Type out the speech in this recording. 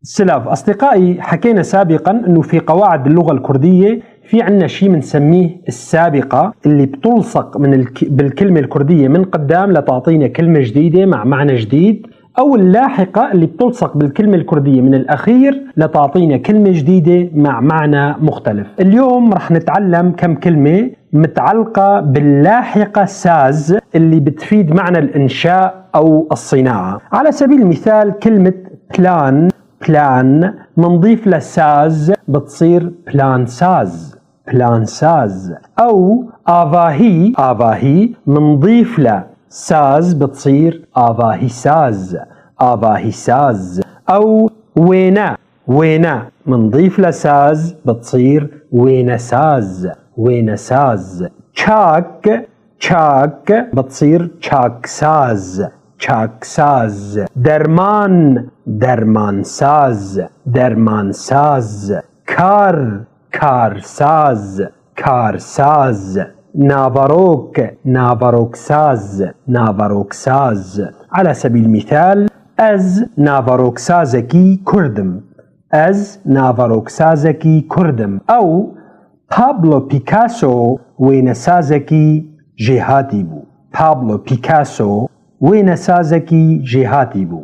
سلاف أصدقائي، حكينا سابقا أنه في قواعد اللغة الكردية في عنا شيء بنسميه السابقة اللي بتلصق بالكلمة الكردية من قدام لتعطينا كلمة جديدة مع معنى جديد، أو اللاحقة اللي بتلصق بالكلمة الكردية من الأخير لتعطينا كلمة جديدة مع معنى مختلف. اليوم رح نتعلم كم كلمة متعلقة باللاحقة ساز اللي بتفيد معنى الإنشاء أو الصناعة. على سبيل المثال كلمة بلان منضيف لساز بتصير بلان ساز، أو آفاهي منضيف لساز بتصير آفاهي ساز، أو وينا منضيف لساز بتصير وين ساز. تشاك بتصير تشاك ساز. درمان ساز. كار ساز. نافاروك ساز. على سبيل المثال از نافاروك سازكي كردم، أو بابلو بيكاسو وين سازكي جهاتي بو.